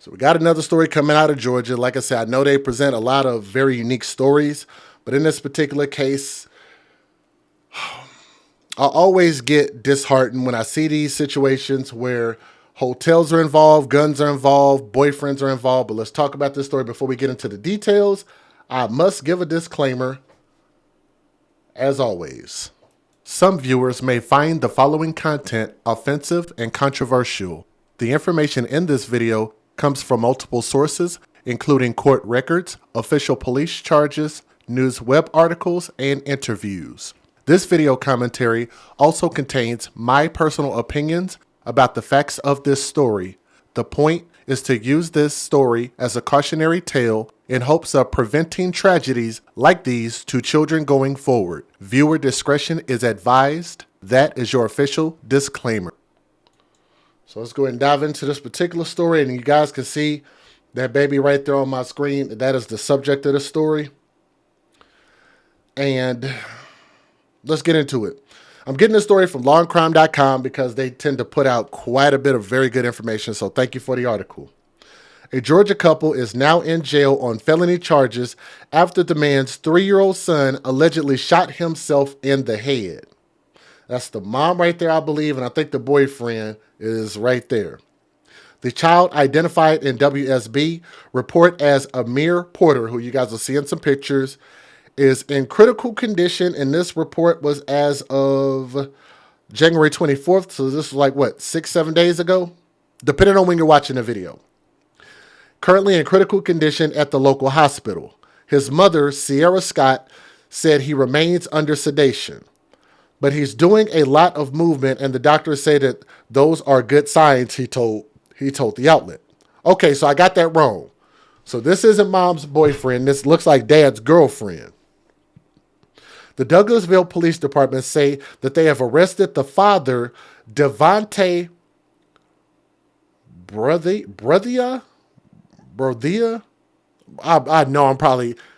So we got another story coming out of Georgia. Like I said, I know they present a lot of very unique stories, but in this particular case, I always get disheartened when I see these situations where hotels are involved, guns are involved, boyfriends are involved. But let's talk about this story before we get into the details. I must give a disclaimer, as always. Some viewers may find the following content offensive and controversial. The information in this video comes from multiple sources, including court records, official police charges, news web articles, and interviews. This video commentary also contains my personal opinions about the facts of this story. The point is to use this story as a cautionary tale in hopes of preventing tragedies like these to children going forward. Viewer discretion is advised. That is your official disclaimer. So let's go ahead and dive into this particular story, and you guys can see that baby right there on my screen. That is the subject of the story. And let's get into it. I'm getting this story from lawandcrime.com because they tend to put out quite a bit of very good information, so thank you for the article. A Georgia couple is now in jail on felony charges after the man's 3-year-old son allegedly shot himself in the head. That's the mom right there, I believe, and I think the boyfriend is right there. The child, identified in WSB report as Amir Porter, who you guys will see in some pictures, is in critical condition, and this report was as of January 24th, so this was like, 6-7 days ago? Depending on when you're watching the video. Currently in critical condition at the local hospital. His mother, Sierra Scott, said he remains under sedation. But he's doing a lot of movement, and the doctors say that those are good signs, he told the outlet. Okay, so I got that wrong. So this isn't mom's boyfriend. This looks like dad's girlfriend. The Douglasville Police Department say that they have arrested the father, Devontae Brothia. I know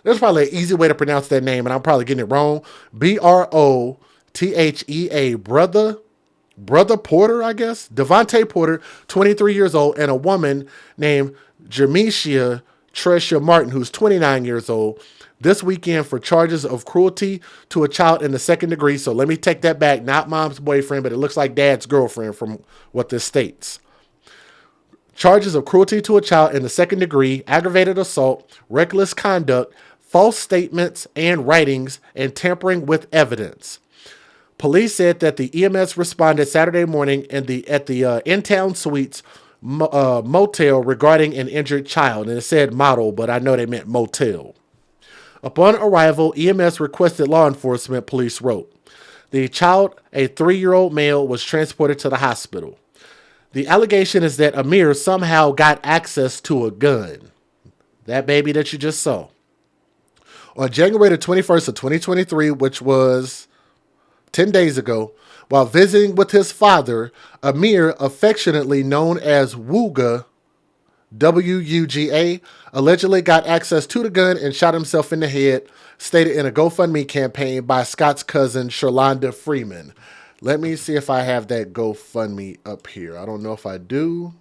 there's probably an easy way to pronounce that name, and I'm probably getting it wrong. Brothea, Brother Porter, I guess. Devontae Porter, 23 years old, and a woman named Jermesia Tresha Martin, who's 29 years old, this weekend for charges of cruelty to a child in the second degree. So let me take that back. Not mom's boyfriend, but it looks like dad's girlfriend from what this states. Charges of cruelty to a child in the second degree, aggravated assault, reckless conduct, false statements and writings, and tampering with evidence. Police said that the EMS responded Saturday morning at the In-Town Suites motel regarding an injured child. And it said model, but I know they meant motel. Upon arrival, EMS requested law enforcement, police wrote. The child, a 3-year-old male, was transported to the hospital. The allegation is that Amir somehow got access to a gun. That baby that you just saw. On January the 21st of 2023, which was 10 days ago, while visiting with his father, Amir, affectionately known as Wuga, W-U-G-A, allegedly got access to the gun and shot himself in the head, stated in a GoFundMe campaign by Scott's cousin, Sherlonda Freeman. Let me see if I have that GoFundMe up here. I don't know if I do.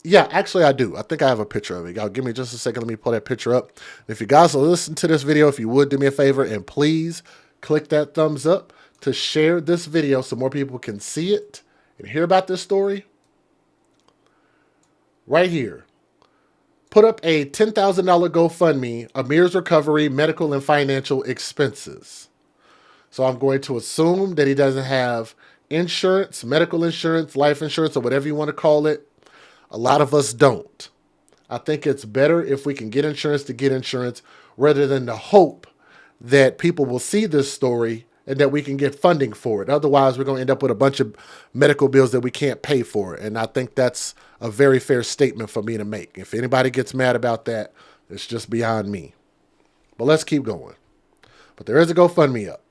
Yeah, actually I do. I think I have a picture of it. Y'all give me just a second. Let me pull that picture up. If you guys will listen to this video, if you would do me a favor and please click that thumbs up to share this video so more people can see it and hear about this story. Right here. Put up a $10,000 GoFundMe, Amir's recovery, medical and financial expenses. So I'm going to assume that he doesn't have insurance, medical insurance, life insurance, or whatever you want to call it. A lot of us don't. I think it's better if we can get insurance rather than the hope that people will see this story and that we can get funding for it. Otherwise, we're going to end up with a bunch of medical bills that we can't pay for. And I think that's a very fair statement for me to make. If anybody gets mad about that, it's just beyond me. But let's keep going. But there is a GoFundMe up.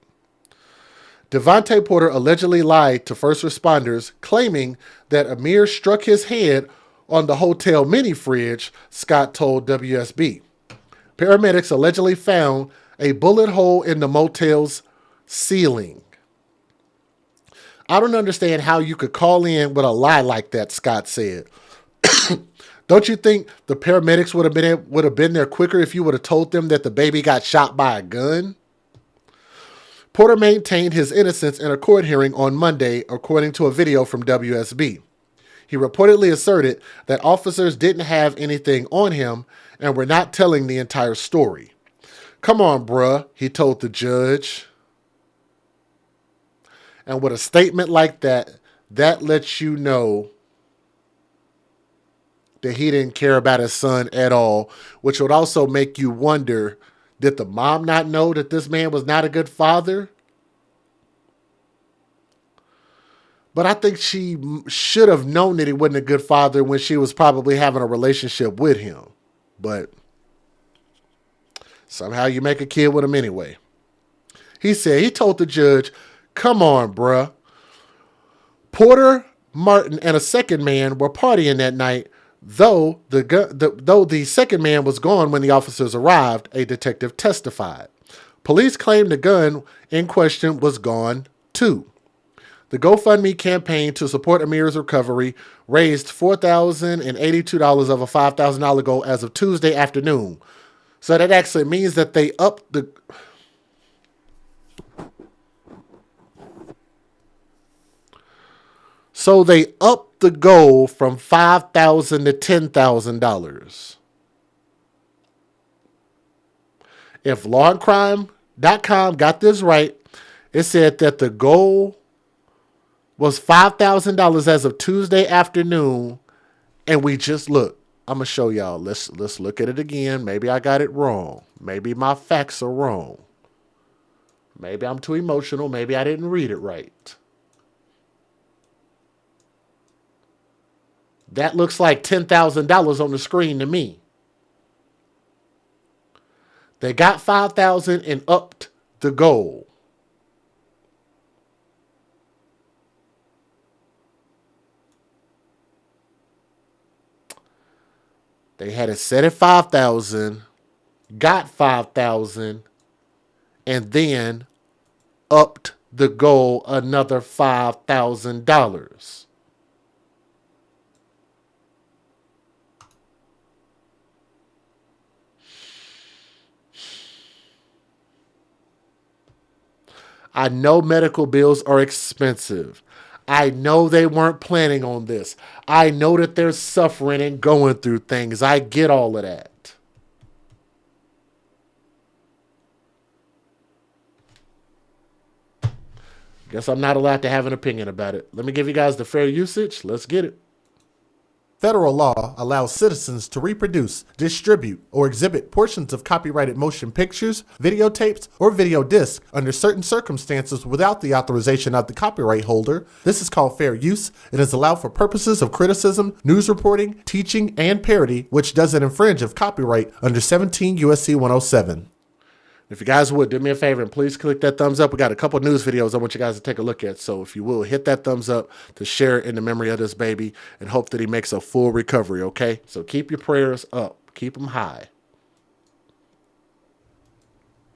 Devontae Porter allegedly lied to first responders, claiming that Amir struck his head on the hotel mini fridge, Scott told WSB. Paramedics allegedly found a bullet hole in the motel's ceiling. I don't understand how you could call in with a lie like that, Scott said. Don't you think the paramedics would have been there quicker if you would have told them that the baby got shot by a gun? Porter maintained his innocence in a court hearing on Monday, according to a video from WSB. He reportedly asserted that officers didn't have anything on him and were not telling the entire story. Come on, bruh, he told the judge. And with a statement like that, that lets you know that he didn't care about his son at all, which would also make you wonder, did the mom not know that this man was not a good father? But I think she should have known that he wasn't a good father when she was probably having a relationship with him. But somehow you make a kid with him anyway. He told the judge, come on, bruh. Porter, Martin, and a second man were partying that night, though the second man was gone when the officers arrived, a detective testified. Police claimed the gun in question was gone, too. The GoFundMe campaign to support Amir's recovery raised $4,082 of a $5,000 goal as of Tuesday afternoon. So that actually means that they upped the... So they upped the goal from $5,000 to $10,000. If lawandcrime.com got this right, it said that the goal was $5,000 as of Tuesday afternoon, and we just look. I'm gonna show y'all. Let's look at it again. Maybe I got it wrong. Maybe my facts are wrong. Maybe I'm too emotional. Maybe I didn't read it right. That looks like $10,000 on the screen to me. They got $5,000 and upped the goal. They had it set at $5,000, got $5,000, and then upped the goal another $5,000. I know medical bills are expensive. I know they weren't planning on this. I know that they're suffering and going through things. I get all of that. Guess I'm not allowed to have an opinion about it. Let me give you guys the fair usage. Let's get it. Federal law allows citizens to reproduce, distribute, or exhibit portions of copyrighted motion pictures, videotapes, or video discs under certain circumstances without the authorization of the copyright holder. This is called fair use. It is allowed for purposes of criticism, news reporting, teaching, and parody, which doesn't infringe of copyright under 17 U.S.C. 107. If you guys would, do me a favor and please click that thumbs up. We got a couple news videos I want you guys to take a look at. So if you will, hit that thumbs up to share it in the memory of this baby and hope that he makes a full recovery, okay? So keep your prayers up. Keep them high.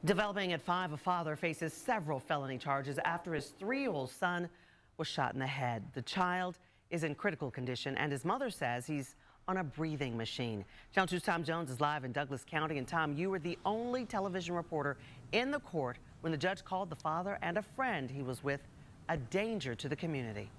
Developing at 5, a father faces several felony charges after his 3-year-old son was shot in the head. The child is in critical condition, and his mother says he's on a breathing machine. Channel 2's Tom Jones is live in Douglas County. And Tom, you were the only television reporter in the court when the judge called the father and a friend he was with a danger to the community.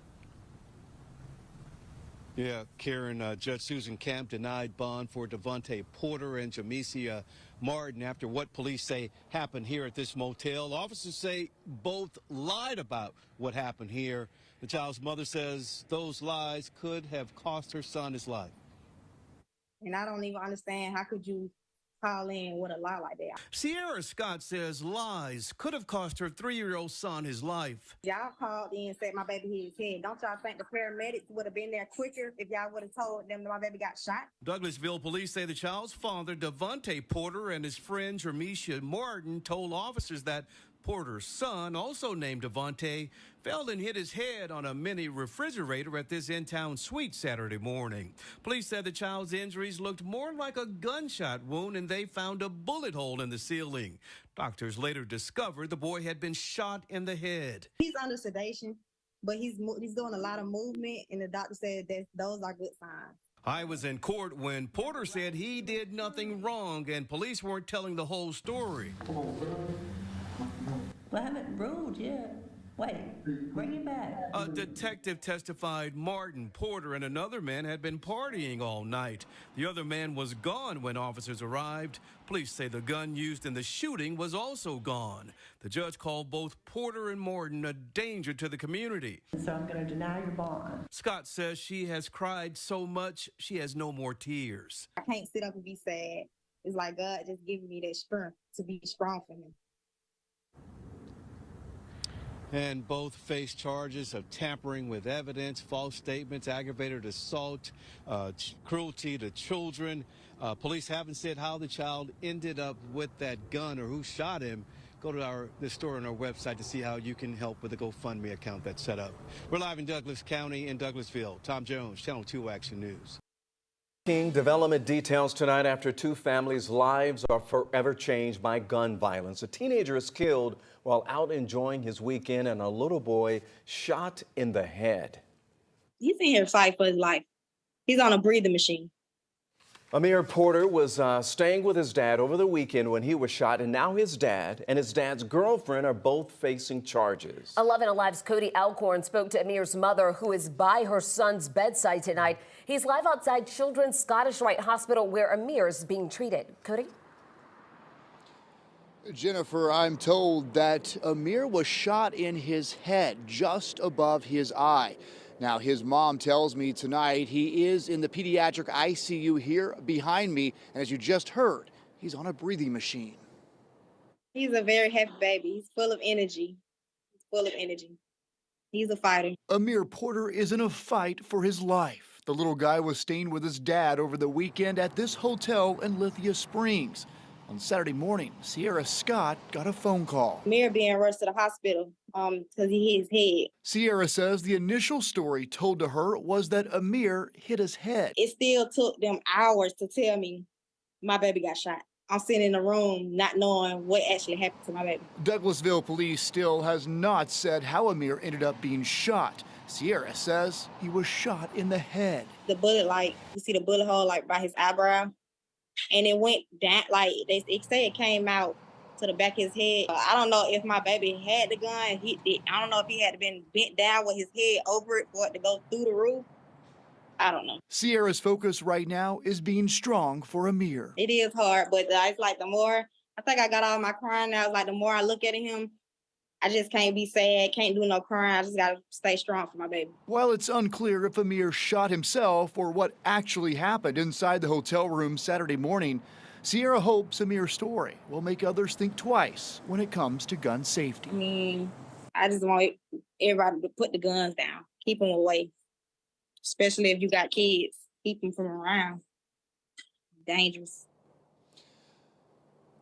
Yeah, Karen, Judge Susan Camp denied bond for Devontae Porter and Jamesia Martin after what police say happened here at this motel. Officers say both lied about what happened here. The child's mother says those lies could have cost her son his life. And I don't even understand how could you call in with a lie like that. Sierra Scott says lies could have cost her 3-year-old son his life. Y'all called in and said my baby hit his head. Don't y'all think the paramedics would have been there quicker if y'all would have told them that my baby got shot? Douglasville police say the child's father, Devontae Porter, and his friend Jamesia Martin told officers that Porter's son, also named Devontae, fell and hit his head on a mini refrigerator at this in-town suite Saturday morning. Police said the child's injuries looked more like a gunshot wound and they found a bullet hole in the ceiling. Doctors later discovered the boy had been shot in the head. He's under sedation, but he's doing a lot of movement, and the doctor said that those are good signs. I was in court when Porter said he did nothing wrong and police weren't telling the whole story. Well, I haven't ruled yet. Wait, bring it back. A detective testified Martin, Porter, and another man had been partying all night. The other man was gone when officers arrived. Police say the gun used in the shooting was also gone. The judge called both Porter and Martin a danger to the community. So I'm going to deny your bond. Scott says she has cried so much she has no more tears. I can't sit up and be sad. It's like God just giving me that strength to be strong for him. And both face charges of tampering with evidence, false statements, aggravated assault, cruelty to children. Police haven't said how the child ended up with that gun or who shot him. Go to the story on our website to see how you can help with the GoFundMe account that's set up. We're live in Douglas County in Douglasville. Tom Jones, Channel 2 Action News. Development details tonight after two families' lives are forever changed by gun violence. A teenager is killed while out enjoying his weekend and a little boy shot in the head. He's in here fighting for his life. He's on a breathing machine. Amir Porter was staying with his dad over the weekend when he was shot, and now his dad and his dad's girlfriend are both facing charges. 11 Alive's Cody Alcorn spoke to Amir's mother, who is by her son's bedside tonight. He's live outside Children's Scottish Rite Hospital, where Amir is being treated. Cody? Jennifer, I'm told that Amir was shot in his head, just above his eye. Now, his mom tells me tonight he is in the pediatric ICU here behind me, and as you just heard, he's on a breathing machine. He's a very happy baby. He's full of energy. He's a fighter. Amir Porter is in a fight for his life. The little guy was staying with his dad over the weekend at this hotel in Lithia Springs. On Saturday morning, Sierra Scott got a phone call. Amir being rushed to the hospital because he hit his head. Sierra says the initial story told to her was that Amir hit his head. It still took them hours to tell me my baby got shot. I'm sitting in the room not knowing what actually happened to my baby. Douglasville police still has not said how Amir ended up being shot. Sierra says he was shot in the head. The bullet, you see the bullet hole by his eyebrow. And it went down, they say it came out to the back of his head. I don't know if my baby had the gun. I don't know if he had been bent down with his head over it for it to go through the roof. I don't know. Sierra's focus right now is being strong for Amir. It is hard, but it's like the more, I think I got all my crying now. It's like the more I look at him, I just can't be sad, can't do no crying. I just got to stay strong for my baby. While it's unclear if Amir shot himself or what actually happened inside the hotel room Saturday morning, Sierra hopes Amir's story will make others think twice when it comes to gun safety. I just want everybody to put the guns down, keep them away, especially if you got kids. Keep them from around. Dangerous.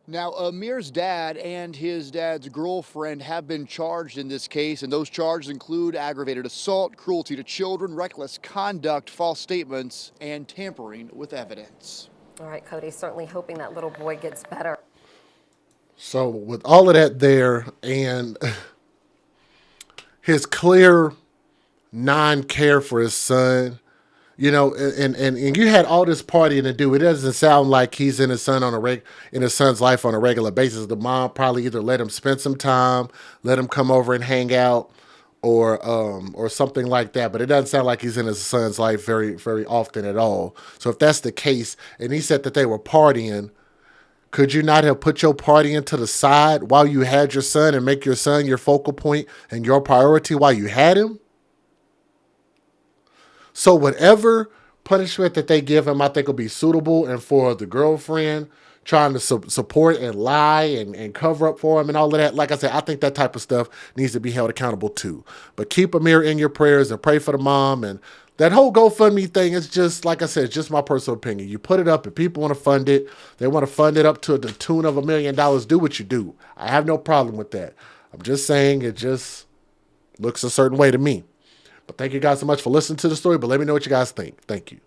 Now, Amir's dad and his dad's girlfriend have been charged in this case, and those charges include aggravated assault, cruelty to children, reckless conduct, false statements, and tampering with evidence. All right, Cody, certainly hoping that little boy gets better. So with all of that there and his clear non-care for his son, you know, and you had all this partying to do. It doesn't sound like he's in his son's life on a regular basis. The mom probably either let him spend some time, let him come over and hang out, or something like that. But it doesn't sound like he's in his son's life very, very often at all. So if that's the case, and he said that they were partying, could you not have put your partying to the side while you had your son and make your son your focal point and your priority while you had him? So whatever punishment that they give him, I think will be suitable. And for the girlfriend trying to support and lie and cover up for him and all of that, like I said, I think that type of stuff needs to be held accountable too. But keep Amir in your prayers and pray for the mom. And that whole GoFundMe thing is just, like I said, it's just my personal opinion. You put it up, if people want to fund it, they want to fund it up to the tune of $1 million, do what you do. I have no problem with that. I'm just saying it just looks a certain way to me. But thank you guys so much for listening to the story. But let me know what you guys think. Thank you.